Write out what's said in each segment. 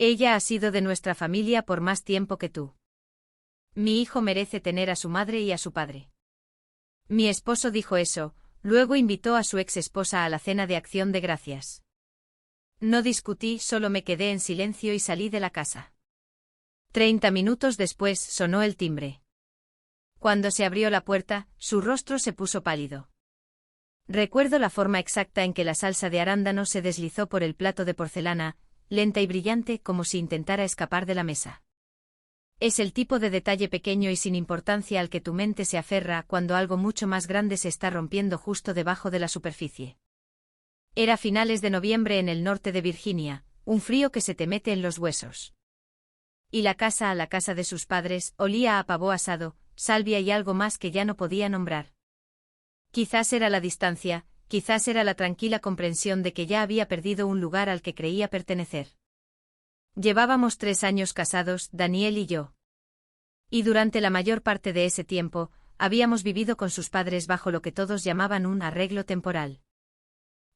Ella ha sido de nuestra familia por más tiempo que tú. Mi hijo merece tener a su madre y a su padre. Mi esposo dijo eso, luego invitó a su ex esposa a la cena de acción de gracias. No discutí, solo me quedé en silencio y salí de la casa. 30 minutos después sonó el timbre. Cuando se abrió la puerta, su rostro se puso pálido. Recuerdo la forma exacta en que la salsa de arándano se deslizó por el plato de porcelana, lenta y brillante como si intentara escapar de la mesa. Es el tipo de detalle pequeño y sin importancia al que tu mente se aferra cuando algo mucho más grande se está rompiendo justo debajo de la superficie. Era finales de noviembre en el norte de Virginia, un frío que se te mete en los huesos. Y la casa de sus padres, olía a pavo asado, salvia y algo más que ya no podía nombrar. Quizás era la distancia, quizás era la tranquila comprensión de que ya había perdido un lugar al que creía pertenecer. Llevábamos 3 años casados, Daniel y yo. Y durante la mayor parte de ese tiempo, habíamos vivido con sus padres bajo lo que todos llamaban un arreglo temporal.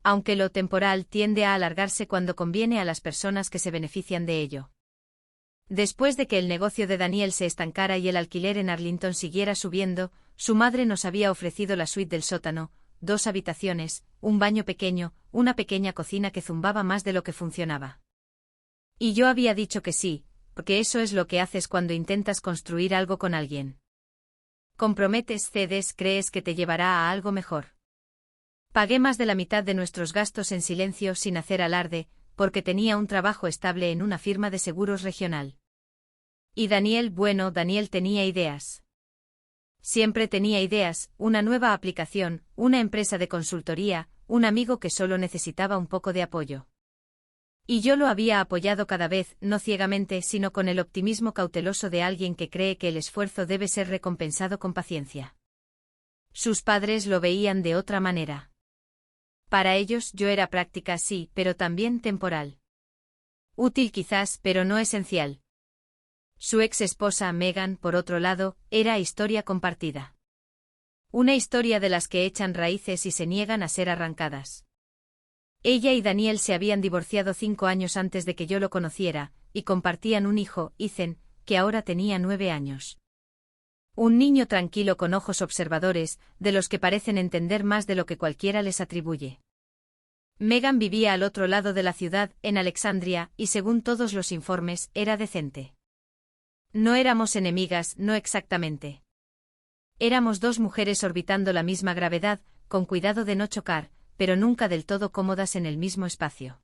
Aunque lo temporal tiende a alargarse cuando conviene a las personas que se benefician de ello. Después de que el negocio de Daniel se estancara y el alquiler en Arlington siguiera subiendo, su madre nos había ofrecido la suite del sótano, 2 habitaciones, un baño pequeño, una pequeña cocina que zumbaba más de lo que funcionaba. Y yo había dicho que sí, porque eso es lo que haces cuando intentas construir algo con alguien. Comprometes, cedes, crees que te llevará a algo mejor. Pagué más de la mitad de nuestros gastos en silencio sin hacer alarde, porque tenía un trabajo estable en una firma de seguros regional. Y Daniel tenía ideas. Siempre tenía ideas, una nueva aplicación, una empresa de consultoría, un amigo que solo necesitaba un poco de apoyo. Y yo lo había apoyado cada vez, no ciegamente, sino con el optimismo cauteloso de alguien que cree que el esfuerzo debe ser recompensado con paciencia. Sus padres lo veían de otra manera. Para ellos yo era práctica sí, pero también temporal. Útil quizás, pero no esencial. Su ex esposa Megan, por otro lado, era historia compartida. Una historia de las que echan raíces y se niegan a ser arrancadas. Ella y Daniel se habían divorciado 5 años antes de que yo lo conociera, y compartían un hijo, Ethan, que ahora tenía 9 años. Un niño tranquilo con ojos observadores, de los que parecen entender más de lo que cualquiera les atribuye. Megan vivía al otro lado de la ciudad, en Alexandria, y según todos los informes, era decente. No éramos enemigas, no exactamente. Éramos 2 mujeres orbitando la misma gravedad, con cuidado de no chocar, pero nunca del todo cómodas en el mismo espacio.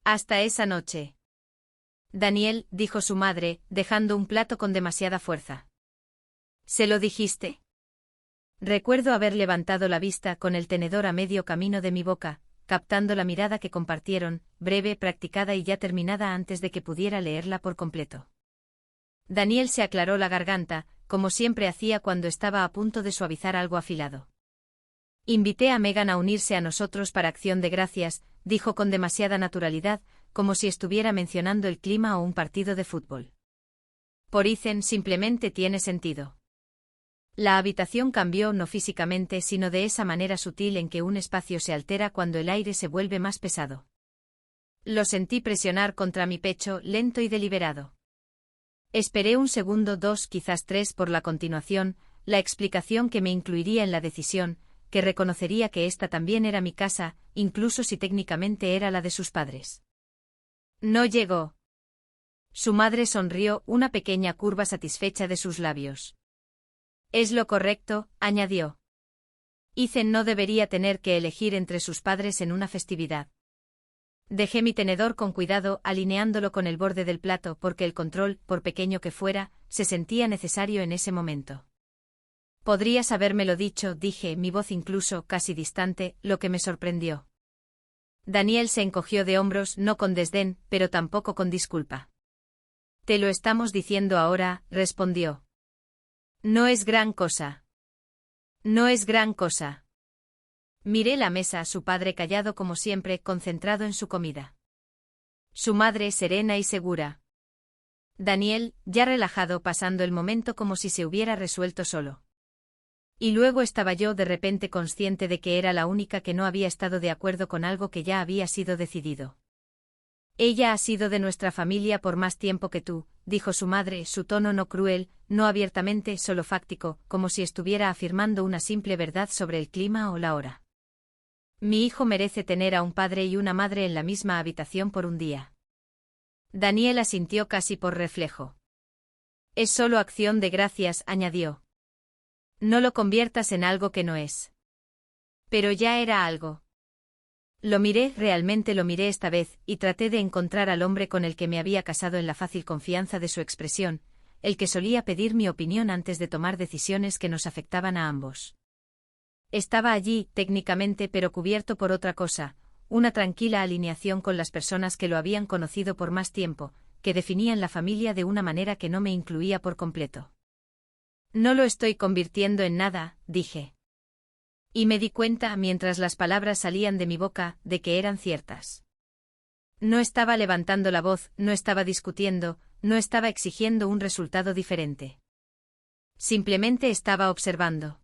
Hasta esa noche. Daniel, dijo su madre, dejando un plato con demasiada fuerza. ¿Se lo dijiste? Recuerdo haber levantado la vista con el tenedor a medio camino de mi boca, captando la mirada que compartieron, breve, practicada y ya terminada antes de que pudiera leerla por completo. Daniel se aclaró la garganta, como siempre hacía cuando estaba a punto de suavizar algo afilado. Invité a Megan a unirse a nosotros para Acción de Gracias, dijo con demasiada naturalidad, como si estuviera mencionando el clima o un partido de fútbol. Por Ethan simplemente tiene sentido. La habitación cambió no físicamente sino de esa manera sutil en que un espacio se altera cuando el aire se vuelve más pesado. Lo sentí presionar contra mi pecho, lento y deliberado. Esperé un segundo, 2, quizás 3 por la continuación, la explicación que me incluiría en la decisión, que reconocería que esta también era mi casa, incluso si técnicamente era la de sus padres. No llegó. Su madre sonrió, una pequeña curva satisfecha de sus labios. Es lo correcto, añadió. Ethan no debería tener que elegir entre sus padres en una festividad. Dejé mi tenedor con cuidado, alineándolo con el borde del plato porque el control, por pequeño que fuera, se sentía necesario en ese momento. Podrías habérmelo dicho, dije, mi voz incluso casi distante, lo que me sorprendió. Daniel se encogió de hombros, no con desdén, pero tampoco con disculpa. Te lo estamos diciendo ahora, respondió. No es gran cosa. No es gran cosa. Miré la mesa, su padre callado como siempre, concentrado en su comida. Su madre serena y segura. Daniel, ya relajado, pasando el momento como si se hubiera resuelto solo. Y luego estaba yo de repente consciente de que era la única que no había estado de acuerdo con algo que ya había sido decidido. Ella ha sido de nuestra familia por más tiempo que tú, dijo su madre, su tono no cruel, no abiertamente, solo fáctico, como si estuviera afirmando una simple verdad sobre el clima o la hora. Mi hijo merece tener a un padre y una madre en la misma habitación por un día. Daniel asintió casi por reflejo. Es solo acción de gracias, añadió. No lo conviertas en algo que no es. Pero ya era algo. Lo miré, realmente lo miré esta vez, y traté de encontrar al hombre con el que me había casado en la fácil confianza de su expresión, el que solía pedir mi opinión antes de tomar decisiones que nos afectaban a ambos. Estaba allí, técnicamente, pero cubierto por otra cosa, una tranquila alineación con las personas que lo habían conocido por más tiempo, que definían la familia de una manera que no me incluía por completo. No lo estoy convirtiendo en nada, dije. Y me di cuenta, mientras las palabras salían de mi boca, de que eran ciertas. No estaba levantando la voz, no estaba discutiendo, no estaba exigiendo un resultado diferente. Simplemente estaba observando.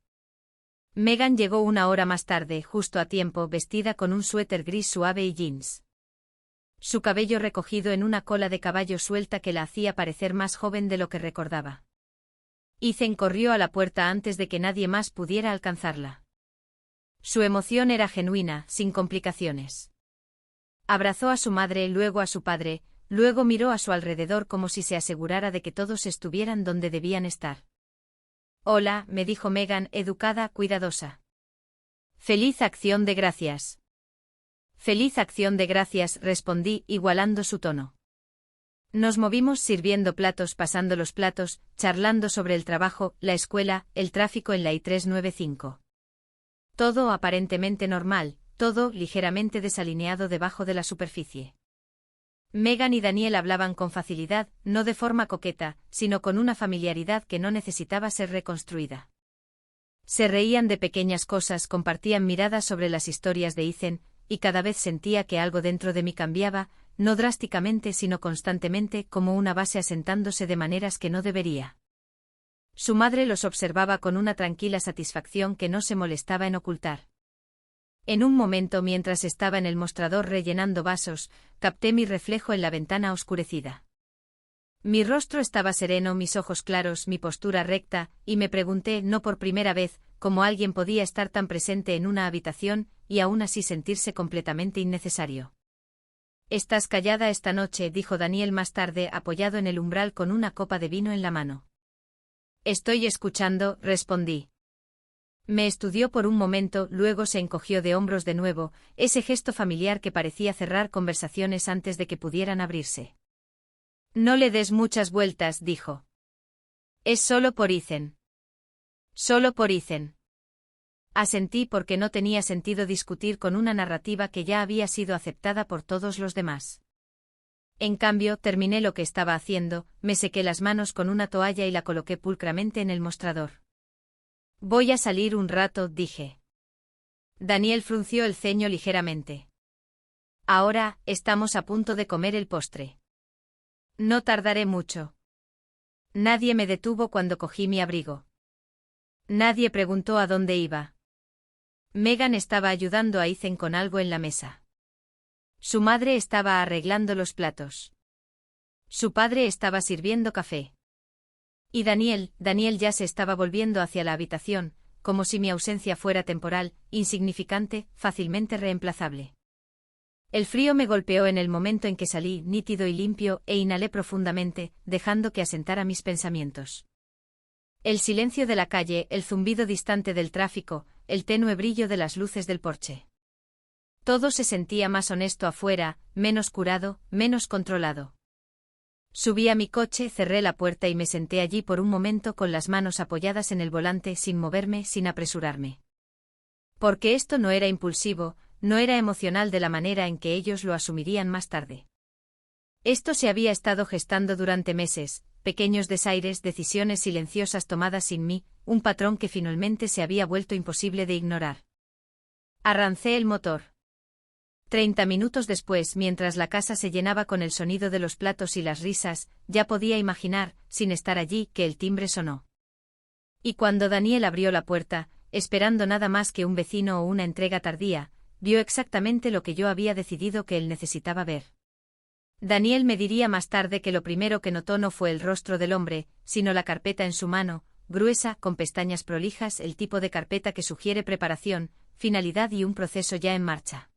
Megan llegó una hora más tarde, justo a tiempo, vestida con un suéter gris suave y jeans. Su cabello recogido en una cola de caballo suelta que la hacía parecer más joven de lo que recordaba. Ethan corrió a la puerta antes de que nadie más pudiera alcanzarla. Su emoción era genuina, sin complicaciones. Abrazó a su madre, luego a su padre, luego miró a su alrededor como si se asegurara de que todos estuvieran donde debían estar. Hola, me dijo Megan, educada, cuidadosa. Feliz acción de gracias. Feliz acción de gracias, respondí, igualando su tono. Nos movimos sirviendo platos, pasando los platos, charlando sobre el trabajo, la escuela, el tráfico en la I-395. Todo aparentemente normal, todo ligeramente desalineado debajo de la superficie. Megan y Daniel hablaban con facilidad, no de forma coqueta, sino con una familiaridad que no necesitaba ser reconstruida. Se reían de pequeñas cosas, compartían miradas sobre las historias de Ethan, y cada vez sentía que algo dentro de mí cambiaba, no drásticamente sino constantemente, como una base asentándose de maneras que no debería. Su madre los observaba con una tranquila satisfacción que no se molestaba en ocultar. En un momento, mientras estaba en el mostrador rellenando vasos, capté mi reflejo en la ventana oscurecida. Mi rostro estaba sereno, mis ojos claros, mi postura recta, y me pregunté, no por primera vez, cómo alguien podía estar tan presente en una habitación, y aún así sentirse completamente innecesario. «Estás callada esta noche», dijo Daniel más tarde, apoyado en el umbral con una copa de vino en la mano. «Estoy escuchando», respondí. Me estudió por un momento, luego se encogió de hombros de nuevo, ese gesto familiar que parecía cerrar conversaciones antes de que pudieran abrirse. «No le des muchas vueltas», dijo. «Es solo por Ethan». «Solo por Ethan». Asentí porque no tenía sentido discutir con una narrativa que ya había sido aceptada por todos los demás. En cambio, terminé lo que estaba haciendo, me sequé las manos con una toalla y la coloqué pulcramente en el mostrador. «Voy a salir un rato», dije. Daniel frunció el ceño ligeramente. «Ahora, estamos a punto de comer el postre. No tardaré mucho». Nadie me detuvo cuando cogí mi abrigo. Nadie preguntó a dónde iba. Megan estaba ayudando a Ethan con algo en la mesa. Su madre estaba arreglando los platos. Su padre estaba sirviendo café. Y Daniel ya se estaba volviendo hacia la habitación, como si mi ausencia fuera temporal, insignificante, fácilmente reemplazable. El frío me golpeó en el momento en que salí, nítido y limpio, e inhalé profundamente, dejando que asentara mis pensamientos. El silencio de la calle, el zumbido distante del tráfico, el tenue brillo de las luces del porche. Todo se sentía más honesto afuera, menos curado, menos controlado. Subí a mi coche, cerré la puerta y me senté allí por un momento con las manos apoyadas en el volante, sin moverme, sin apresurarme. Porque esto no era impulsivo, no era emocional de la manera en que ellos lo asumirían más tarde. Esto se había estado gestando durante meses, pequeños desaires, decisiones silenciosas tomadas sin mí, un patrón que finalmente se había vuelto imposible de ignorar. Arrancé el motor. 30 minutos después, mientras la casa se llenaba con el sonido de los platos y las risas, ya podía imaginar, sin estar allí, que el timbre sonó. Y cuando Daniel abrió la puerta, esperando nada más que un vecino o una entrega tardía, vio exactamente lo que yo había decidido que él necesitaba ver. Daniel me diría más tarde que lo primero que notó no fue el rostro del hombre, sino la carpeta en su mano, gruesa, con pestañas prolijas, el tipo de carpeta que sugiere preparación, finalidad y un proceso ya en marcha.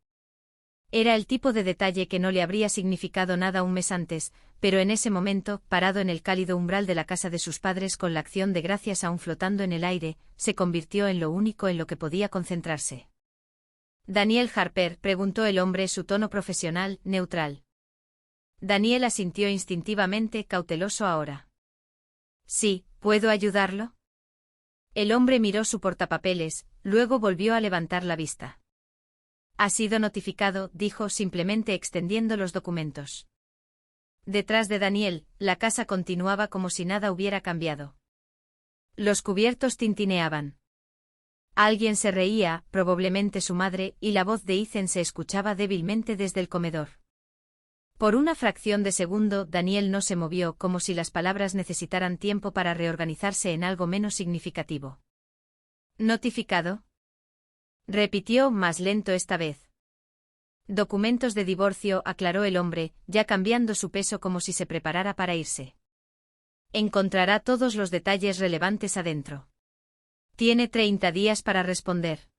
Era el tipo de detalle que no le habría significado nada un mes antes, pero en ese momento, parado en el cálido umbral de la casa de sus padres con la acción de gracias aún flotando en el aire, se convirtió en lo único en lo que podía concentrarse. «Daniel Harper», preguntó el hombre, su tono profesional, neutral. Daniel asintió instintivamente, cauteloso ahora. «Sí, ¿puedo ayudarlo?» El hombre miró su portapapeles, luego volvió a levantar la vista. «Ha sido notificado», dijo simplemente extendiendo los documentos. Detrás de Daniel, la casa continuaba como si nada hubiera cambiado. Los cubiertos tintineaban. Alguien se reía, probablemente su madre, y la voz de Ethan se escuchaba débilmente desde el comedor. Por una fracción de segundo, Daniel no se movió, como si las palabras necesitaran tiempo para reorganizarse en algo menos significativo. «¿Notificado?», repitió, más lento esta vez. «Documentos de divorcio», aclaró el hombre, ya cambiando su peso como si se preparara para irse. «Encontrará todos los detalles relevantes adentro. Tiene 30 días para responder».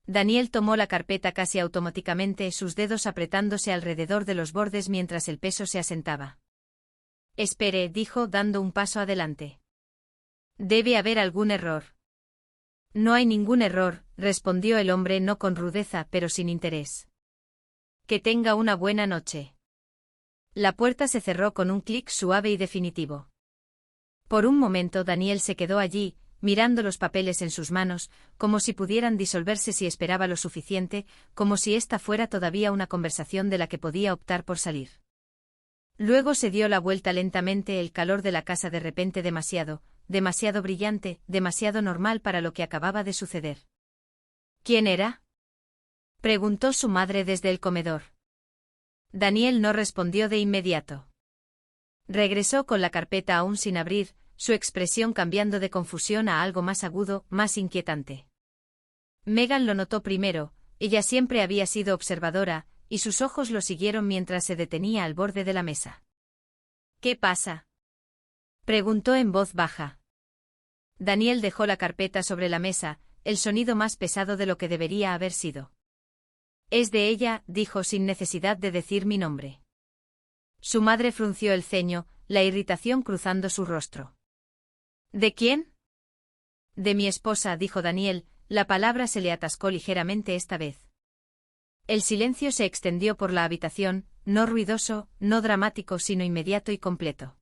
Daniel tomó la carpeta casi automáticamente, sus dedos apretándose alrededor de los bordes mientras el peso se asentaba. «Espere», dijo, dando un paso adelante. «Debe haber algún error». «No hay ningún error», respondió el hombre no con rudeza pero sin interés. «Que tenga una buena noche». La puerta se cerró con un clic suave y definitivo. Por un momento Daniel se quedó allí, mirando los papeles en sus manos, como si pudieran disolverse si esperaba lo suficiente, como si esta fuera todavía una conversación de la que podía optar por salir. Luego se dio la vuelta lentamente, el calor de la casa de repente demasiado brillante, demasiado normal para lo que acababa de suceder. «¿Quién era?», preguntó su madre desde el comedor. Daniel no respondió de inmediato. Regresó con la carpeta aún sin abrir, su expresión cambiando de confusión a algo más agudo, más inquietante. Megan lo notó primero, ella siempre había sido observadora, y sus ojos lo siguieron mientras se detenía al borde de la mesa. «¿Qué pasa?», preguntó en voz baja. Daniel dejó la carpeta sobre la mesa, el sonido más pesado de lo que debería haber sido. «Es de ella», dijo sin necesidad de decir mi nombre. Su madre frunció el ceño, la irritación cruzando su rostro. «¿De quién?». «De mi esposa», dijo Daniel, la palabra se le atascó ligeramente esta vez. El silencio se extendió por la habitación, no ruidoso, no dramático, sino inmediato y completo.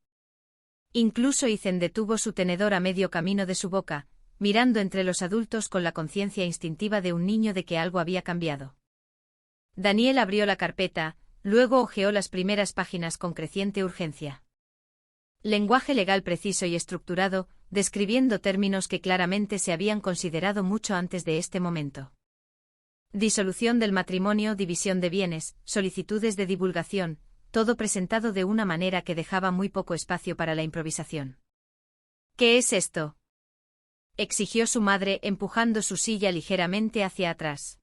Incluso Ethan detuvo su tenedor a medio camino de su boca, mirando entre los adultos con la conciencia instintiva de un niño de que algo había cambiado. Daniel abrió la carpeta, luego hojeó las primeras páginas con creciente urgencia. Lenguaje legal preciso y estructurado, describiendo términos que claramente se habían considerado mucho antes de este momento. Disolución del matrimonio, división de bienes, solicitudes de divulgación, todo presentado de una manera que dejaba muy poco espacio para la improvisación. «¿Qué es esto?», exigió su madre empujando su silla ligeramente hacia atrás.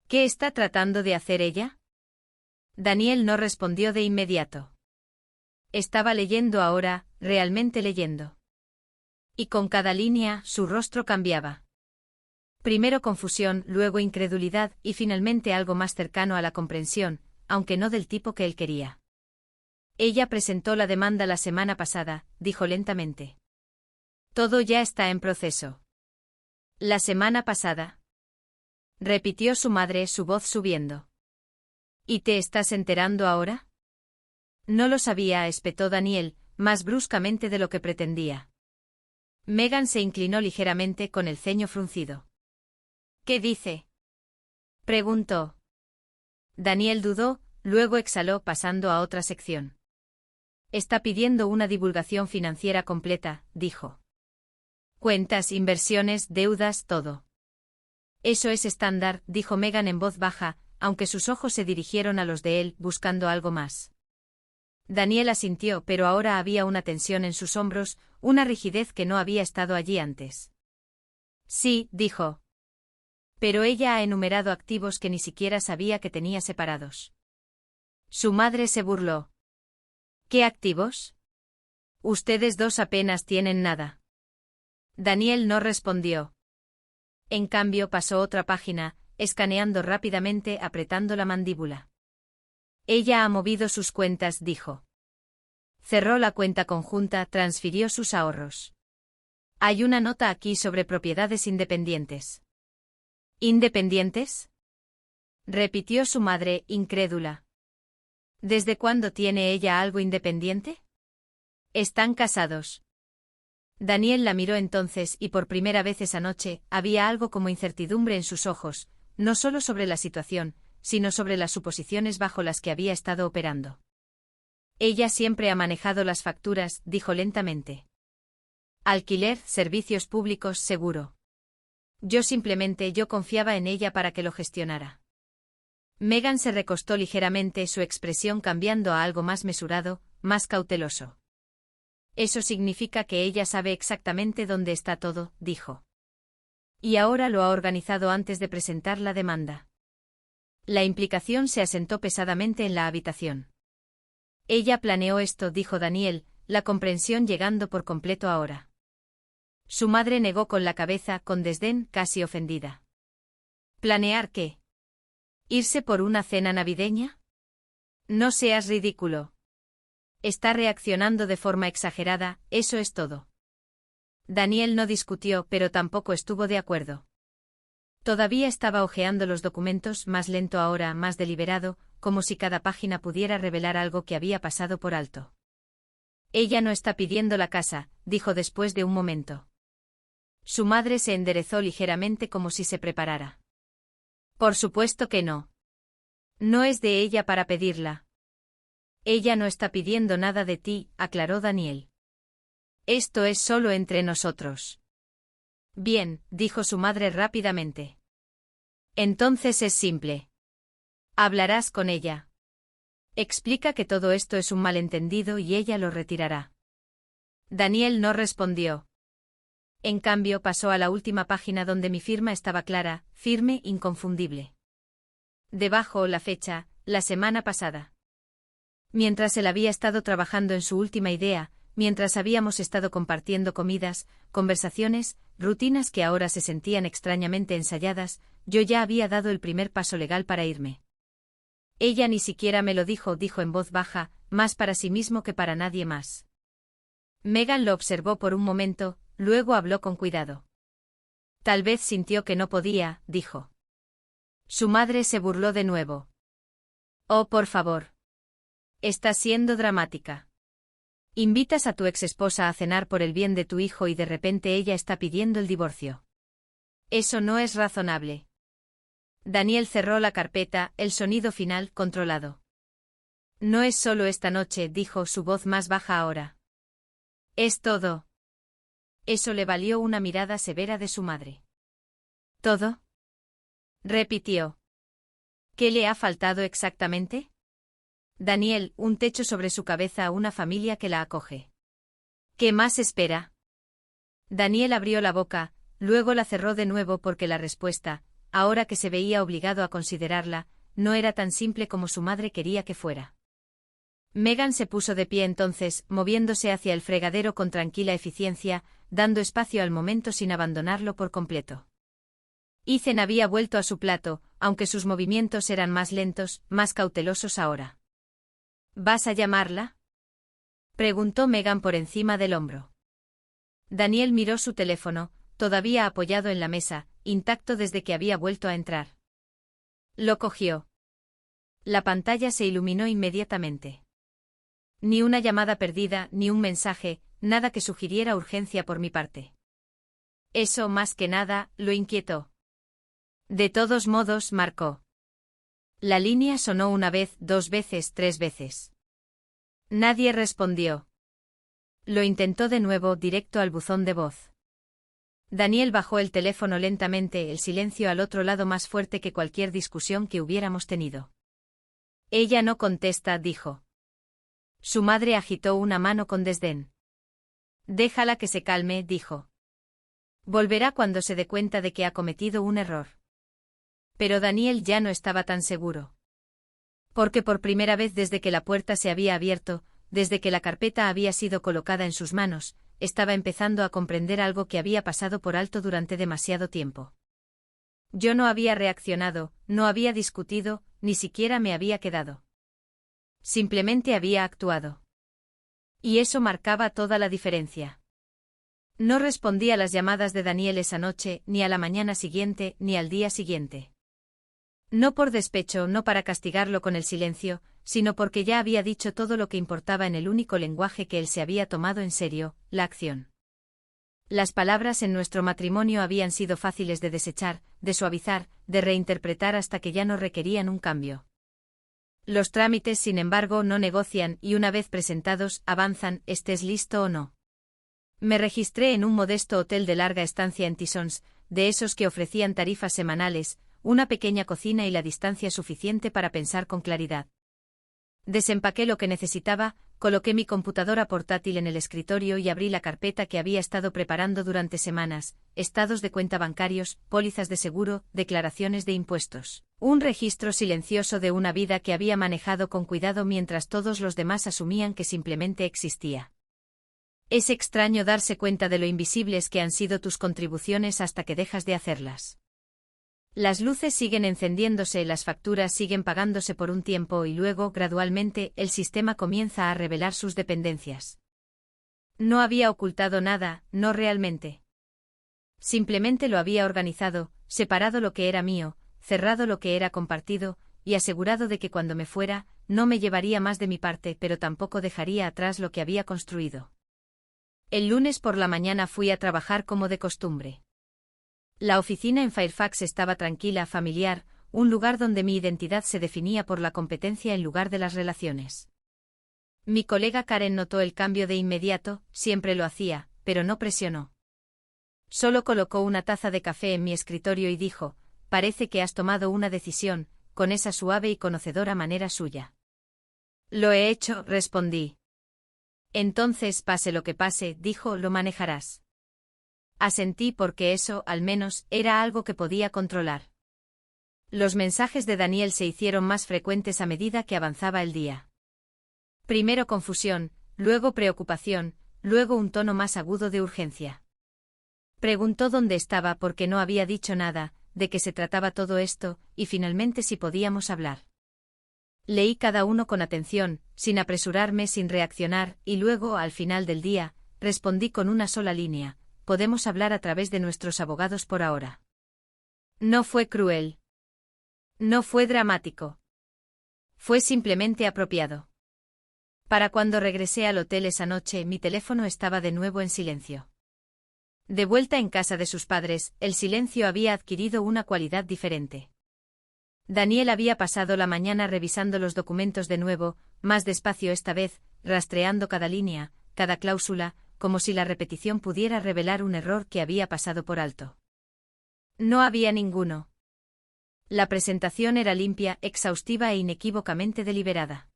«¿Qué está tratando de hacer ella?». Daniel no respondió de inmediato. Estaba leyendo ahora, realmente leyendo. Y con cada línea, su rostro cambiaba. Primero confusión, luego incredulidad, y finalmente algo más cercano a la comprensión, aunque no del tipo que él quería. «Ella presentó la demanda la semana pasada», dijo lentamente. «Todo ya está en proceso». «¿La semana pasada?», repitió su madre, su voz subiendo. «¿Y te estás enterando ahora?». «No lo sabía», espetó Daniel, más bruscamente de lo que pretendía. Megan se inclinó ligeramente con el ceño fruncido. «¿Qué dice?», preguntó. Daniel dudó, luego exhaló pasando a otra sección. «Está pidiendo una divulgación financiera completa», dijo. «Cuentas, inversiones, deudas, todo». «Eso es estándar», dijo Megan en voz baja, aunque sus ojos se dirigieron a los de él, buscando algo más. Daniel asintió, pero ahora había una tensión en sus hombros, una rigidez que no había estado allí antes. «Sí», dijo. «Pero ella ha enumerado activos que ni siquiera sabía que tenía separados». Su madre se burló. ¿Qué activos? Ustedes dos apenas tienen nada. Daniel no respondió. En cambio pasó otra página, escaneando rápidamente, apretando la mandíbula. Ella ha movido sus cuentas, dijo. Cerró la cuenta conjunta, transfirió sus ahorros. Hay una nota aquí sobre propiedades independientes. ¿Independientes? Repitió su madre, incrédula. ¿Desde cuándo tiene ella algo independiente? Están casados. Daniel la miró entonces y por primera vez esa noche había algo como incertidumbre en sus ojos, no solo sobre la situación, sino sobre las suposiciones bajo las que había estado operando. Ella siempre ha manejado las facturas, dijo lentamente. Alquiler, servicios públicos, seguro. Yo confiaba en ella para que lo gestionara. Megan se recostó ligeramente, su expresión cambiando a algo más mesurado, más cauteloso. Eso significa que ella sabe exactamente dónde está todo, dijo. Y ahora lo ha organizado antes de presentar la demanda. La implicación se asentó pesadamente en la habitación. Ella planeó esto, dijo Daniel, la comprensión llegando por completo ahora. Su madre negó con la cabeza, con desdén, casi ofendida. ¿Planear qué? ¿Irse por una cena navideña? No seas ridículo. Está reaccionando de forma exagerada, eso es todo. Daniel no discutió, pero tampoco estuvo de acuerdo. Todavía estaba hojeando los documentos, más lento ahora, más deliberado, como si cada página pudiera revelar algo que había pasado por alto. Ella no está pidiendo la casa, dijo después de un momento. Su madre se enderezó ligeramente como si se preparara. Por supuesto que no. No es de ella para pedirla. Ella no está pidiendo nada de ti, aclaró Daniel. Esto es solo entre nosotros. Bien, dijo su madre rápidamente. Entonces es simple. Hablarás con ella. Explica que todo esto es un malentendido y ella lo retirará. Daniel no respondió. En cambio pasó a la última página donde mi firma estaba clara, firme, inconfundible. Debajo la fecha, la semana pasada. Mientras él había estado trabajando en su última idea, mientras habíamos estado compartiendo comidas, conversaciones, rutinas que ahora se sentían extrañamente ensayadas, yo ya había dado el primer paso legal para irme. Ella ni siquiera me lo dijo, dijo en voz baja, más para sí mismo que para nadie más. Megan lo observó por un momento, luego habló con cuidado. Tal vez sintió que no podía, dijo. Su madre se burló de nuevo. Oh, por favor. Estás siendo dramática. Invitas a tu exesposa a cenar por el bien de tu hijo y de repente ella está pidiendo el divorcio. Eso no es razonable. Daniel cerró la carpeta, el sonido final controlado. No es solo esta noche, dijo, su voz más baja ahora. Es todo. Eso le valió una mirada severa de su madre. ¿Todo? Repitió. ¿Qué le ha faltado exactamente? Daniel, un techo sobre su cabeza, una familia que la acoge. ¿Qué más espera? Daniel abrió la boca, luego la cerró de nuevo porque la respuesta, ahora que se veía obligado a considerarla, no era tan simple como su madre quería que fuera. Megan se puso de pie entonces, moviéndose hacia el fregadero con tranquila eficiencia, dando espacio al momento sin abandonarlo por completo. Ethan había vuelto a su plato, aunque sus movimientos eran más lentos, más cautelosos ahora. ¿Vas a llamarla? Preguntó Megan por encima del hombro. Daniel miró su teléfono, todavía apoyado en la mesa, intacto desde que había vuelto a entrar. Lo cogió. La pantalla se iluminó inmediatamente. Ni una llamada perdida, ni un mensaje, nada que sugiriera urgencia por mi parte. Eso, más que nada, lo inquietó. De todos modos, marcó. La línea sonó una vez, 2 veces, 3 veces. Nadie respondió. Lo intentó de nuevo, directo al buzón de voz. Daniel bajó el teléfono lentamente, el silencio al otro lado más fuerte que cualquier discusión que hubiéramos tenido. Ella no contesta, dijo. Su madre agitó una mano con desdén. Déjala que se calme, dijo. Volverá cuando se dé cuenta de que ha cometido un error. Pero Daniel ya no estaba tan seguro. Porque por primera vez desde que la puerta se había abierto, desde que la carpeta había sido colocada en sus manos, estaba empezando a comprender algo que había pasado por alto durante demasiado tiempo. Yo no había reaccionado, no había discutido, ni siquiera me había quedado. Simplemente había actuado. Y eso marcaba toda la diferencia. No respondí a las llamadas de Daniel esa noche, ni a la mañana siguiente, ni al día siguiente. No por despecho, no para castigarlo con el silencio, sino porque ya había dicho todo lo que importaba en el único lenguaje que él se había tomado en serio, la acción. Las palabras en nuestro matrimonio habían sido fáciles de desechar, de suavizar, de reinterpretar hasta que ya no requerían un cambio. Los trámites, sin embargo, no negocian y una vez presentados, avanzan, estés listo o no. Me registré en un modesto hotel de larga estancia en Tissons, de esos que ofrecían tarifas semanales, una pequeña cocina y la distancia suficiente para pensar con claridad. Desempaqué lo que necesitaba, coloqué mi computadora portátil en el escritorio y abrí la carpeta que había estado preparando durante semanas, estados de cuenta bancarios, pólizas de seguro, declaraciones de impuestos. Un registro silencioso de una vida que había manejado con cuidado mientras todos los demás asumían que simplemente existía. Es extraño darse cuenta de lo invisibles que han sido tus contribuciones hasta que dejas de hacerlas. Las luces siguen encendiéndose, las facturas siguen pagándose por un tiempo y luego, gradualmente, el sistema comienza a revelar sus dependencias. No había ocultado nada, no realmente. Simplemente lo había organizado, separado lo que era mío, cerrado lo que era compartido, y asegurado de que cuando me fuera, no me llevaría más de mi parte, pero tampoco dejaría atrás lo que había construido. El lunes por la mañana fui a trabajar como de costumbre. La oficina en Fairfax estaba tranquila, familiar, un lugar donde mi identidad se definía por la competencia en lugar de las relaciones. Mi colega Karen notó el cambio de inmediato, siempre lo hacía, pero no presionó. Solo colocó una taza de café en mi escritorio y dijo, parece que has tomado una decisión, con esa suave y conocedora manera suya. Lo he hecho, respondí. Entonces, pase lo que pase, dijo, lo manejarás. Asentí porque eso, al menos, era algo que podía controlar. Los mensajes de Daniel se hicieron más frecuentes a medida que avanzaba el día. Primero confusión, luego preocupación, luego un tono más agudo de urgencia. Preguntó dónde estaba porque no había dicho nada, de qué se trataba todo esto, y finalmente si podíamos hablar. Leí cada uno con atención, sin apresurarme, sin reaccionar, y luego, al final del día, respondí con una sola línea. Podemos hablar a través de nuestros abogados por ahora. No fue cruel. No fue dramático. Fue simplemente apropiado. Para cuando regresé al hotel esa noche, mi teléfono estaba de nuevo en silencio. De vuelta en casa de sus padres, el silencio había adquirido una cualidad diferente. Daniel había pasado la mañana revisando los documentos de nuevo, más despacio esta vez, rastreando cada línea, cada cláusula, como si la repetición pudiera revelar un error que había pasado por alto. No había ninguno. La presentación era limpia, exhaustiva e inequívocamente deliberada.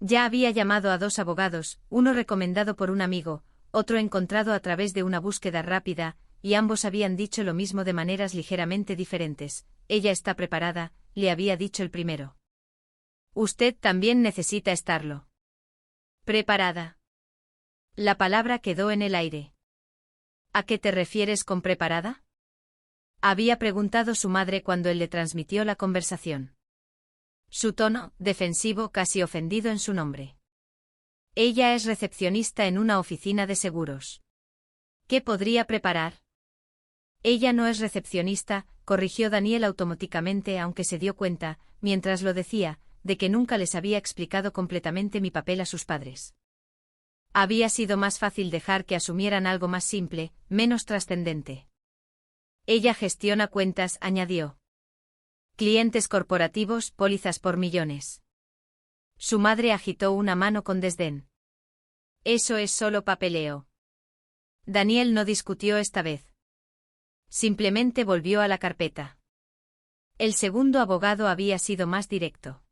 Ya había llamado a 2 abogados, uno recomendado por un amigo, otro encontrado a través de una búsqueda rápida, y ambos habían dicho lo mismo de maneras ligeramente diferentes. Ella está preparada, le había dicho el primero. Usted también necesita estarlo. Preparada. La palabra quedó en el aire. ¿A qué te refieres con preparada? Había preguntado su madre cuando él le transmitió la conversación. Su tono, defensivo, casi ofendido en su nombre. Ella es recepcionista en una oficina de seguros. ¿Qué podría preparar? Ella no es recepcionista, corrigió Daniel automáticamente, aunque se dio cuenta, mientras lo decía, de que nunca les había explicado completamente mi papel a sus padres. Había sido más fácil dejar que asumieran algo más simple, menos trascendente. Ella gestiona cuentas, añadió. Clientes corporativos, pólizas por millones. Su madre agitó una mano con desdén. Eso es solo papeleo. Daniel no discutió esta vez. Simplemente volvió a la carpeta. El segundo abogado había sido más directo.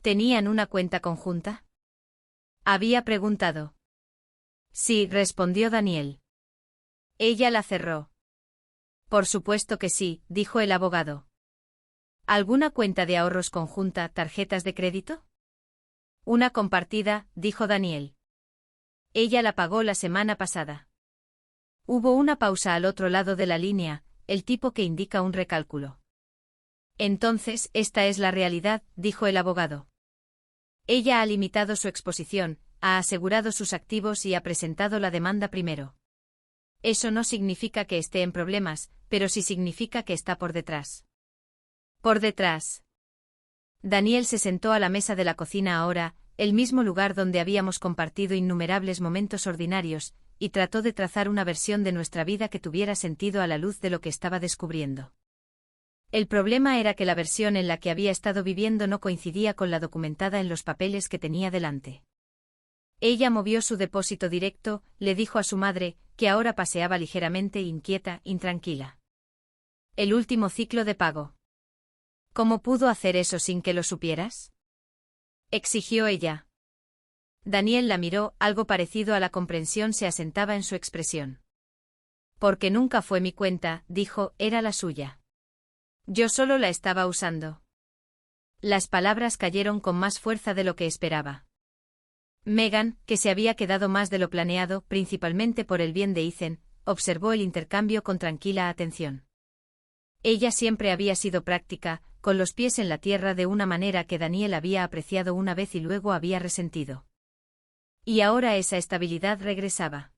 ¿Tenían una cuenta conjunta? Había preguntado. Sí, respondió Daniel. Ella la cerró. Por supuesto que sí, dijo el abogado. ¿Alguna cuenta de ahorros conjunta, tarjetas de crédito? Una compartida, dijo Daniel. Ella la pagó la semana pasada. Hubo una pausa al otro lado de la línea, el tipo que indica un recálculo. Entonces, esta es la realidad, dijo el abogado. Ella ha limitado su exposición, ha asegurado sus activos y ha presentado la demanda primero. Eso no significa que esté en problemas, pero sí significa que está por detrás. Por detrás. Daniel se sentó a la mesa de la cocina ahora, el mismo lugar donde habíamos compartido innumerables momentos ordinarios, y trató de trazar una versión de nuestra vida que tuviera sentido a la luz de lo que estaba descubriendo. El problema era que la versión en la que había estado viviendo no coincidía con la documentada en los papeles que tenía delante. Ella movió su depósito directo, le dijo a su madre, que ahora paseaba ligeramente inquieta, intranquila. El último ciclo de pago. ¿Cómo pudo hacer eso sin que lo supieras? Exigió ella. Daniel la miró, algo parecido a la comprensión se asentaba en su expresión. Porque nunca fue mi cuenta, dijo, era la suya. Yo solo la estaba usando. Las palabras cayeron con más fuerza de lo que esperaba. Megan, que se había quedado más de lo planeado, principalmente por el bien de Ethan, observó el intercambio con tranquila atención. Ella siempre había sido práctica, con los pies en la tierra de una manera que Daniel había apreciado una vez y luego había resentido. Y ahora esa estabilidad regresaba.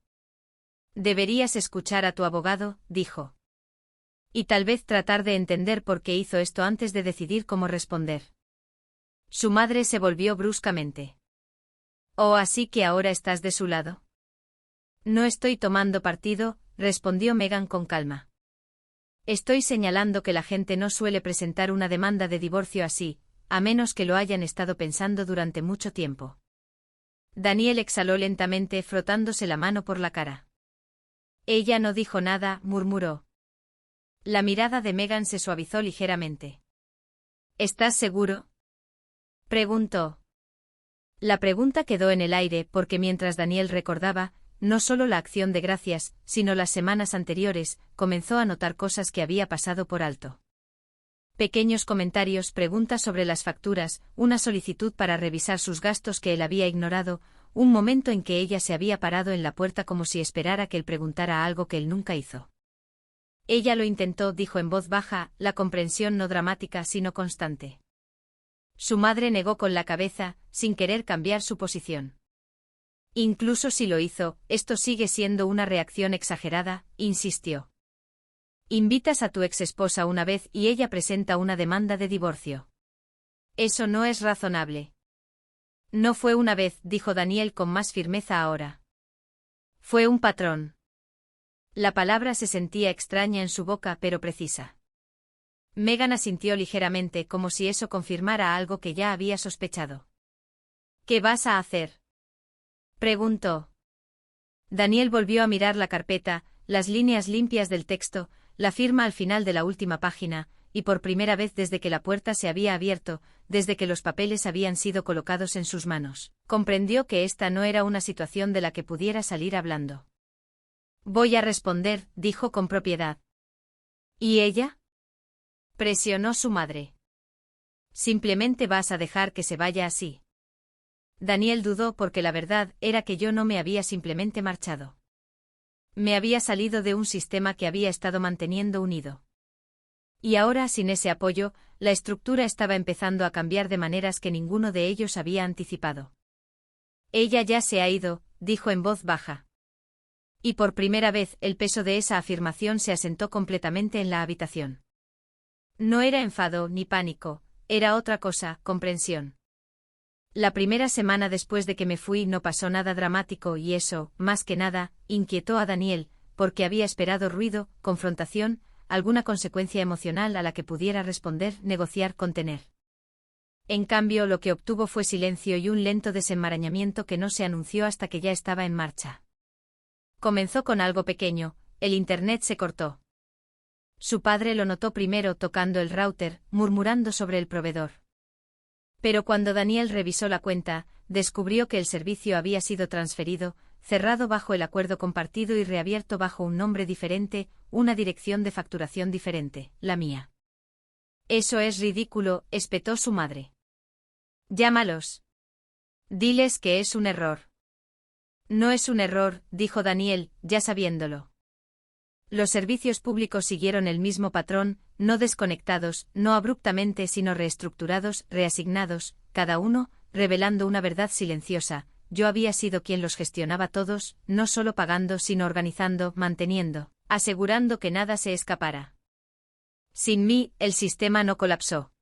Deberías escuchar a tu abogado, dijo. Y tal vez tratar de entender por qué hizo esto antes de decidir cómo responder. Su madre se volvió bruscamente. ¿Oh, así que ahora estás de su lado? No estoy tomando partido, respondió Megan con calma. Estoy señalando que la gente no suele presentar una demanda de divorcio así, a menos que lo hayan estado pensando durante mucho tiempo. Daniel exhaló lentamente, frotándose la mano por la cara. Ella no dijo nada, murmuró. La mirada de Megan se suavizó ligeramente. ¿Estás seguro? Preguntó. La pregunta quedó en el aire porque mientras Daniel recordaba, no solo la acción de gracias, sino las semanas anteriores, comenzó a notar cosas que había pasado por alto. Pequeños comentarios, preguntas sobre las facturas, una solicitud para revisar sus gastos que él había ignorado, un momento en que ella se había parado en la puerta como si esperara que él preguntara algo que él nunca hizo. Ella lo intentó, dijo en voz baja, la comprensión no dramática sino constante. Su madre negó con la cabeza, sin querer cambiar su posición. Incluso si lo hizo, esto sigue siendo una reacción exagerada, insistió. Invitas a tu exesposa una vez y ella presenta una demanda de divorcio. Eso no es razonable. No fue una vez, dijo Daniel con más firmeza ahora. Fue un patrón. La palabra se sentía extraña en su boca pero precisa. Megan asintió ligeramente como si eso confirmara algo que ya había sospechado. ¿Qué vas a hacer?, preguntó. Daniel volvió a mirar la carpeta, las líneas limpias del texto, la firma al final de la última página, y por primera vez desde que la puerta se había abierto, desde que los papeles habían sido colocados en sus manos, comprendió que esta no era una situación de la que pudiera salir hablando. Voy a responder, dijo con propiedad. ¿Y ella?, presionó su madre. Simplemente vas a dejar que se vaya así. Daniel dudó porque la verdad era que yo no me había simplemente marchado. Me había salido de un sistema que había estado manteniendo unido. Y ahora, sin ese apoyo, la estructura estaba empezando a cambiar de maneras que ninguno de ellos había anticipado. Ella ya se ha ido, dijo en voz baja. Y por primera vez el peso de esa afirmación se asentó completamente en la habitación. No era enfado ni pánico, era otra cosa, comprensión. La primera semana después de que me fui no pasó nada dramático y eso, más que nada, inquietó a Daniel, porque había esperado ruido, confrontación, alguna consecuencia emocional a la que pudiera responder, negociar, contener. En cambio, lo que obtuvo fue silencio y un lento desenmarañamiento que no se anunció hasta que ya estaba en marcha. Comenzó con algo pequeño, el internet se cortó. Su padre lo notó primero tocando el router, murmurando sobre el proveedor. Pero cuando Daniel revisó la cuenta, descubrió que el servicio había sido transferido, cerrado bajo el acuerdo compartido y reabierto bajo un nombre diferente, una dirección de facturación diferente, la mía. Eso es ridículo, espetó su madre. Llámalos. Diles que es un error. No es un error, dijo Daniel, ya sabiéndolo. Los servicios públicos siguieron el mismo patrón, no desconectados, no abruptamente sino reestructurados, reasignados, cada uno, revelando una verdad silenciosa. Yo había sido quien los gestionaba todos, no solo pagando sino organizando, manteniendo, asegurando que nada se escapara. Sin mí, el sistema no colapsó.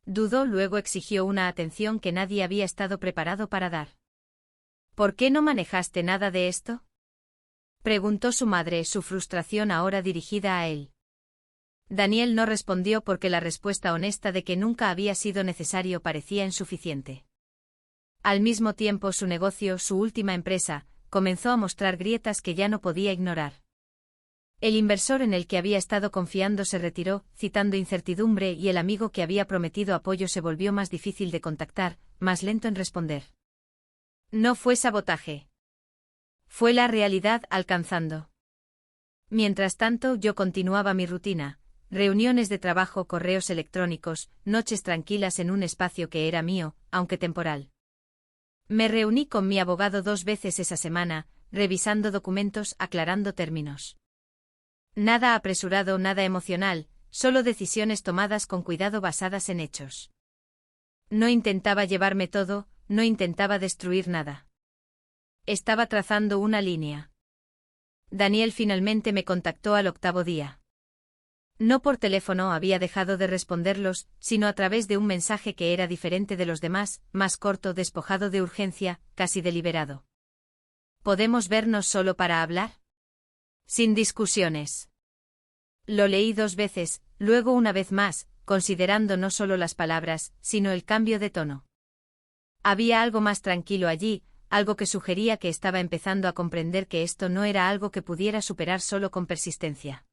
Dudó, luego exigió una atención que nadie había estado preparado para dar. ¿Por qué no manejaste nada de esto? Preguntó su madre, su frustración ahora dirigida a él. Daniel no respondió porque la respuesta honesta de que nunca había sido necesario parecía insuficiente. Al mismo tiempo su negocio, su última empresa, comenzó a mostrar grietas que ya no podía ignorar. El inversor en el que había estado confiando se retiró, citando incertidumbre, y el amigo que había prometido apoyo se volvió más difícil de contactar, más lento en responder. No fue sabotaje. Fue la realidad alcanzando. Mientras tanto yo continuaba mi rutina, reuniones de trabajo, correos electrónicos, noches tranquilas en un espacio que era mío, aunque temporal. Me reuní con mi abogado 2 veces esa semana, revisando documentos, aclarando términos. Nada apresurado, nada emocional, solo decisiones tomadas con cuidado basadas en hechos. No intentaba llevarme todo, no intentaba destruir nada. Estaba trazando una línea. Daniel finalmente me contactó al 8º día. No por teléfono, había dejado de responderlos, sino a través de un mensaje que era diferente de los demás, más corto, despojado de urgencia, casi deliberado. ¿Podemos vernos solo para hablar? Sin discusiones. Lo leí 2 veces, luego una vez más, considerando no solo las palabras, sino el cambio de tono. Había algo más tranquilo allí, algo que sugería que estaba empezando a comprender que esto no era algo que pudiera superar solo con persistencia.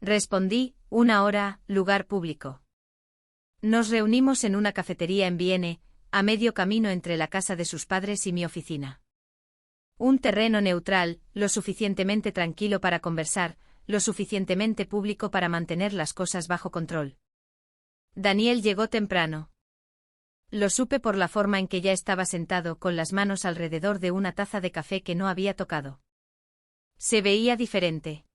Respondí, 1 hora, lugar público. Nos reunimos en una cafetería en Vienne, a medio camino entre la casa de sus padres y mi oficina. Un terreno neutral, lo suficientemente tranquilo para conversar, lo suficientemente público para mantener las cosas bajo control. Daniel llegó temprano. Lo supe por la forma en que ya estaba sentado, con las manos alrededor de una taza de café que no había tocado. Se veía diferente.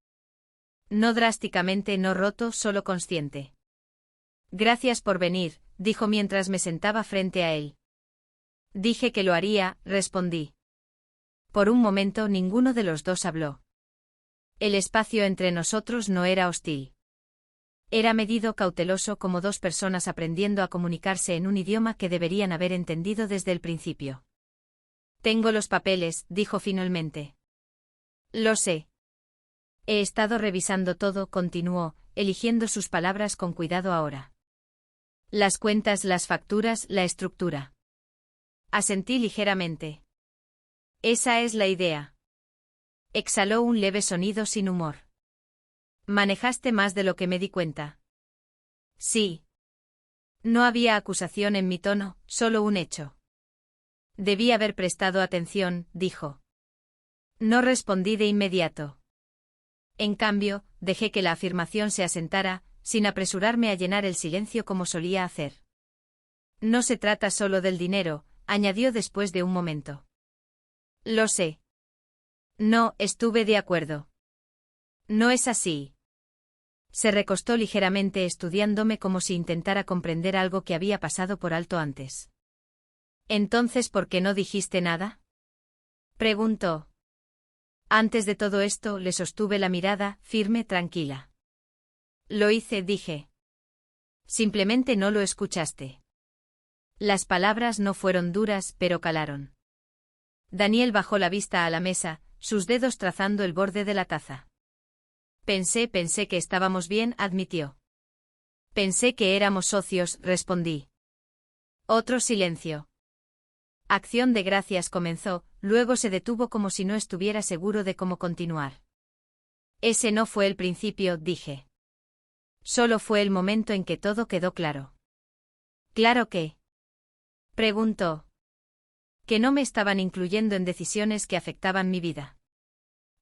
No drásticamente, no roto, solo consciente. Gracias por venir, dijo mientras me sentaba frente a él. Dije que lo haría, respondí. Por un momento ninguno de los dos habló. El espacio entre nosotros no era hostil. Era medido, cauteloso, como 2 personas aprendiendo a comunicarse en un idioma que deberían haber entendido desde el principio. Tengo los papeles, dijo finalmente. Lo sé. He estado revisando todo, continuó, eligiendo sus palabras con cuidado ahora. Las cuentas, las facturas, la estructura. Asentí ligeramente. Esa es la idea. Exhaló un leve sonido sin humor. Manejaste más de lo que me di cuenta. Sí. No había acusación en mi tono, solo un hecho. Debí haber prestado atención, dijo. No respondí de inmediato. En cambio, dejé que la afirmación se asentara, sin apresurarme a llenar el silencio como solía hacer. No se trata solo del dinero, añadió después de un momento. Lo sé. No, estuve de acuerdo. No es así. Se recostó ligeramente estudiándome como si intentara comprender algo que había pasado por alto antes. ¿Entonces por qué no dijiste nada? Preguntó. Antes de todo esto le sostuve la mirada, firme, tranquila. Lo hice, dije. Simplemente no lo escuchaste. Las palabras no fueron duras, pero calaron. Daniel bajó la vista a la mesa, sus dedos trazando el borde de la taza. Pensé que estábamos bien, admitió. Pensé que éramos socios, respondí. Otro silencio. Acción de gracias comenzó, luego se detuvo como si no estuviera seguro de cómo continuar. Ese no fue el principio, dije. Solo fue el momento en que todo quedó claro. ¿Claro qué? Preguntó. Que no me estaban incluyendo en decisiones que afectaban mi vida.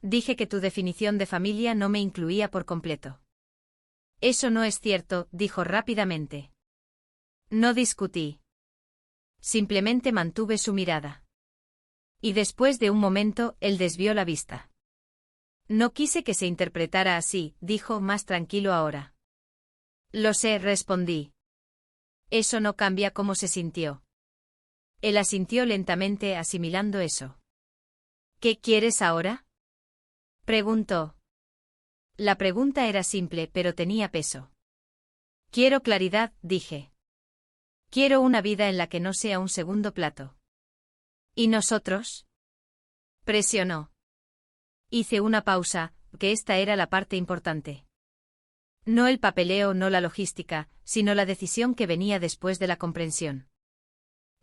Dije que tu definición de familia no me incluía por completo. Eso no es cierto, dijo rápidamente. No discutí. Simplemente mantuve su mirada. Y después de un momento, él desvió la vista. No quise que se interpretara así, dijo más tranquilo ahora. Lo sé, respondí. Eso no cambia cómo se sintió. Él asintió lentamente asimilando eso. ¿Qué quieres ahora? Preguntó. La pregunta era simple, pero tenía peso. Quiero claridad, dije. Quiero una vida en la que no sea un segundo plato. ¿Y nosotros? Presionó. Hice una pausa, que esta era la parte importante. No el papeleo, no la logística, sino la decisión que venía después de la comprensión.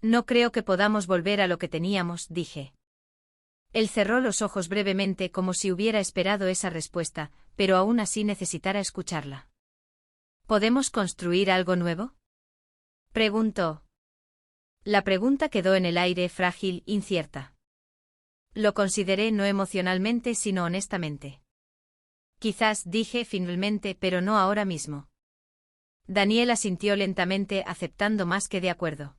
No creo que podamos volver a lo que teníamos, dije. Él cerró los ojos brevemente como si hubiera esperado esa respuesta, pero aún así necesitara escucharla. ¿Podemos construir algo nuevo? Preguntó. La pregunta quedó en el aire, frágil, incierta. Lo consideré no emocionalmente sino honestamente. Quizás, dije finalmente, pero no ahora mismo. Daniel asintió lentamente, aceptando más que de acuerdo.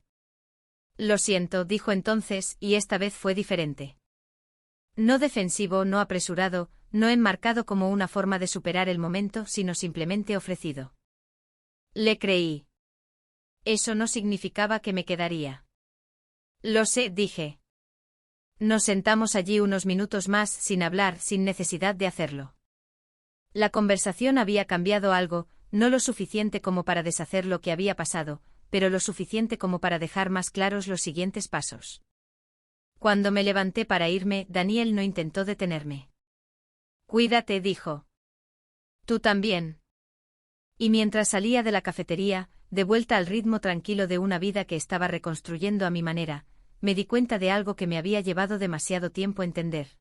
Lo siento, dijo entonces, y esta vez fue diferente. No defensivo, no apresurado, no enmarcado como una forma de superar el momento, sino simplemente ofrecido. Le creí. Eso no significaba que me quedaría. Lo sé, dije. Nos sentamos allí unos minutos más, sin hablar, sin necesidad de hacerlo. La conversación había cambiado algo, no lo suficiente como para deshacer lo que había pasado, pero lo suficiente como para dejar más claros los siguientes pasos. Cuando me levanté para irme, Daniel no intentó detenerme. Cuídate, dijo. Tú también. Y mientras salía de la cafetería, de vuelta al ritmo tranquilo de una vida que estaba reconstruyendo a mi manera, me di cuenta de algo que me había llevado demasiado tiempo entender.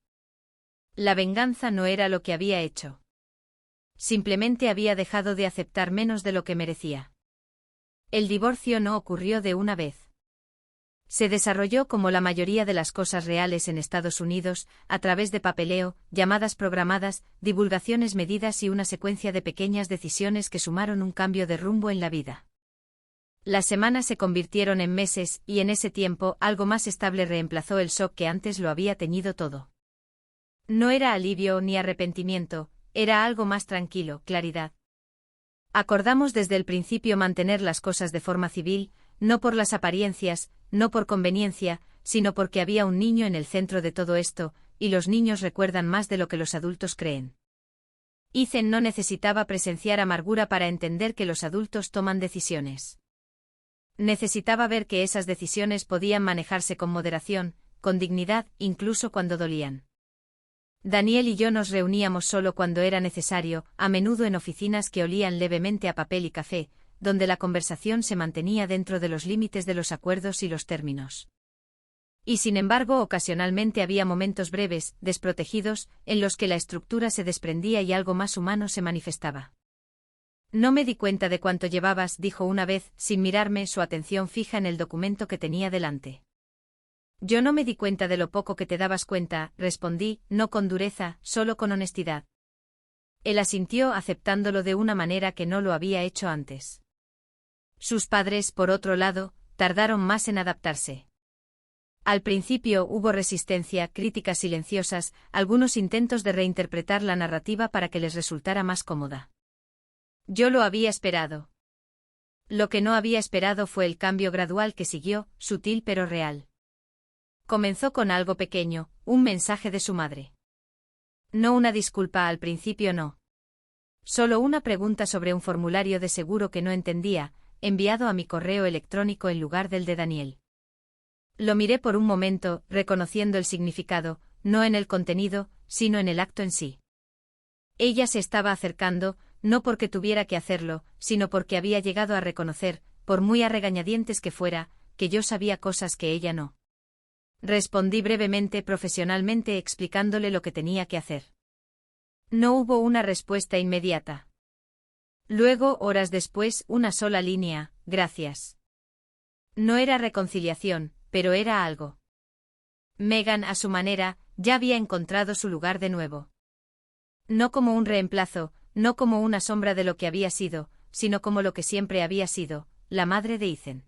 La venganza no era lo que había hecho. Simplemente había dejado de aceptar menos de lo que merecía. El divorcio no ocurrió de una vez. Se desarrolló como la mayoría de las cosas reales en Estados Unidos, a través de papeleo, llamadas programadas, divulgaciones medidas y una secuencia de pequeñas decisiones que sumaron un cambio de rumbo en la vida. Las semanas se convirtieron en meses, y en ese tiempo algo más estable reemplazó el shock que antes lo había teñido todo. No era alivio ni arrepentimiento, era algo más tranquilo, claridad. Acordamos desde el principio mantener las cosas de forma civil, no por las apariencias, no por conveniencia, sino porque había un niño en el centro de todo esto, y los niños recuerdan más de lo que los adultos creen. Ethan no necesitaba presenciar amargura para entender que los adultos toman decisiones. Necesitaba ver que esas decisiones podían manejarse con moderación, con dignidad, incluso cuando dolían. Daniel y yo nos reuníamos solo cuando era necesario, a menudo en oficinas que olían levemente a papel y café, donde la conversación se mantenía dentro de los límites de los acuerdos y los términos. Y sin embargo, ocasionalmente había momentos breves, desprotegidos, en los que la estructura se desprendía y algo más humano se manifestaba. No me di cuenta de cuánto llevabas, dijo una vez, sin mirarme, su atención fija en el documento que tenía delante. Yo no me di cuenta de lo poco que te dabas cuenta, respondí, no con dureza, solo con honestidad. Él asintió aceptándolo de una manera que no lo había hecho antes. Sus padres, por otro lado, tardaron más en adaptarse. Al principio hubo resistencia, críticas silenciosas, algunos intentos de reinterpretar la narrativa para que les resultara más cómoda. Yo lo había esperado. Lo que no había esperado fue el cambio gradual que siguió, sutil pero real. Comenzó con algo pequeño, un mensaje de su madre. No una disculpa al principio, no. Solo una pregunta sobre un formulario de seguro que no entendía, enviado a mi correo electrónico en lugar del de Daniel. Lo miré por un momento, reconociendo el significado, no en el contenido, sino en el acto en sí. Ella se estaba acercando, no porque tuviera que hacerlo, sino porque había llegado a reconocer, por muy a regañadientes que fuera, que yo sabía cosas que ella no. Respondí brevemente, profesionalmente, explicándole lo que tenía que hacer. No hubo una respuesta inmediata. Luego, horas después, una sola línea, gracias. No era reconciliación, pero era algo. Megan, a su manera, ya había encontrado su lugar de nuevo. No como un reemplazo, no como una sombra de lo que había sido, sino como lo que siempre había sido, la madre de Ethan.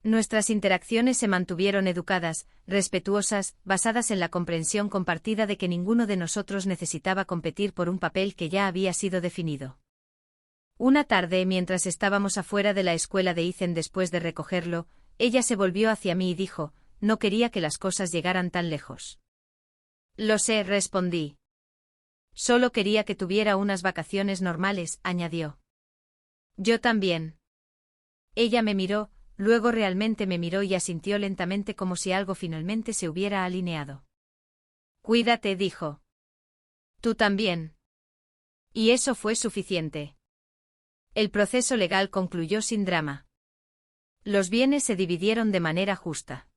Nuestras interacciones se mantuvieron educadas, respetuosas, basadas en la comprensión compartida de que ninguno de nosotros necesitaba competir por un papel que ya había sido definido. Una tarde, mientras estábamos afuera de la escuela de Ethan después de recogerlo, ella se volvió hacia mí y dijo, no quería que las cosas llegaran tan lejos. Lo sé, respondí. Solo quería que tuviera unas vacaciones normales, añadió. Yo también. Ella me miró, luego realmente me miró y asintió lentamente como si algo finalmente se hubiera alineado. Cuídate, dijo. Tú también. Y eso fue suficiente. El proceso legal concluyó sin drama. Los bienes se dividieron de manera justa.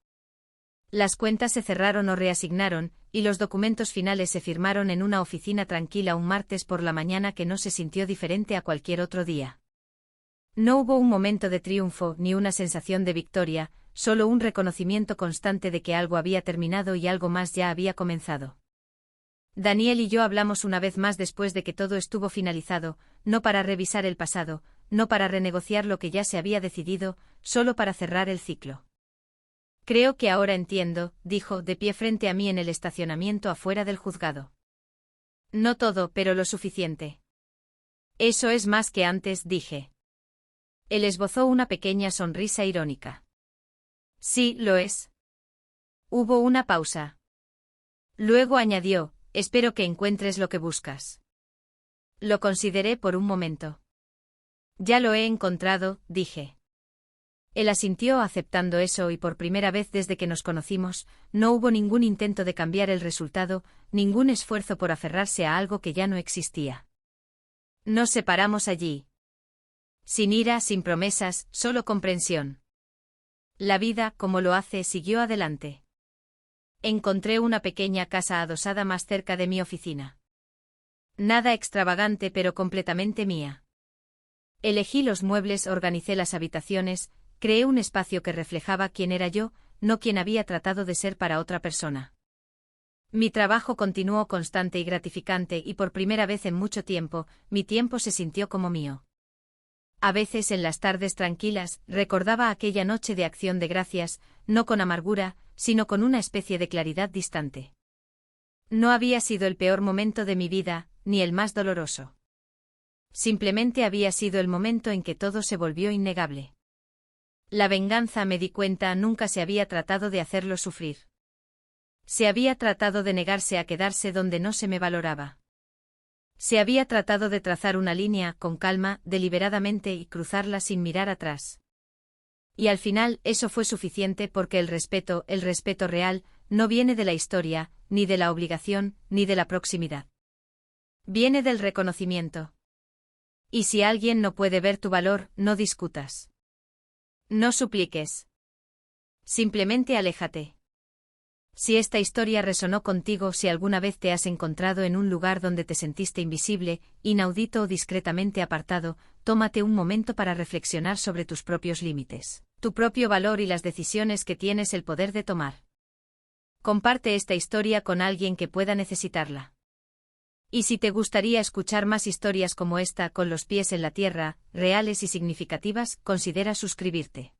Las cuentas se cerraron o reasignaron, y los documentos finales se firmaron en una oficina tranquila un martes por la mañana que no se sintió diferente a cualquier otro día. No hubo un momento de triunfo ni una sensación de victoria, solo un reconocimiento constante de que algo había terminado y algo más ya había comenzado. Daniel y yo hablamos una vez más después de que todo estuvo finalizado, no para revisar el pasado, no para renegociar lo que ya se había decidido, solo para cerrar el ciclo. Creo que ahora entiendo, dijo, de pie frente a mí en el estacionamiento afuera del juzgado. No todo, pero lo suficiente. Eso es más que antes, dije. Él esbozó una pequeña sonrisa irónica. Sí, lo es. Hubo una pausa. Luego añadió, espero que encuentres lo que buscas. Lo consideré por un momento. Ya lo he encontrado, dije. Él asintió aceptando eso y por primera vez desde que nos conocimos, no hubo ningún intento de cambiar el resultado, ningún esfuerzo por aferrarse a algo que ya no existía. Nos separamos allí. Sin ira, sin promesas, solo comprensión. La vida, como lo hace, siguió adelante. Encontré una pequeña casa adosada más cerca de mi oficina. Nada extravagante pero completamente mía. Elegí los muebles, organicé las habitaciones, creé un espacio que reflejaba quién era yo, no quien había tratado de ser para otra persona. Mi trabajo continuó constante y gratificante y por primera vez en mucho tiempo, mi tiempo se sintió como mío. A veces en las tardes tranquilas, recordaba aquella noche de acción de gracias, no con amargura, sino con una especie de claridad distante. No había sido el peor momento de mi vida, ni el más doloroso. Simplemente había sido el momento en que todo se volvió innegable. La venganza, me di cuenta, nunca se había tratado de hacerlo sufrir. Se había tratado de negarse a quedarse donde no se me valoraba. Se había tratado de trazar una línea, con calma, deliberadamente y cruzarla sin mirar atrás. Y al final, eso fue suficiente porque el respeto real, no viene de la historia, ni de la obligación, ni de la proximidad. Viene del reconocimiento. Y si alguien no puede ver tu valor, no discutas. No supliques. Simplemente aléjate. Si esta historia resonó contigo, si alguna vez te has encontrado en un lugar donde te sentiste invisible, inaudito o discretamente apartado, tómate un momento para reflexionar sobre tus propios límites, tu propio valor y las decisiones que tienes el poder de tomar. Comparte esta historia con alguien que pueda necesitarla. Y si te gustaría escuchar más historias como esta con los pies en la tierra, reales y significativas, considera suscribirte.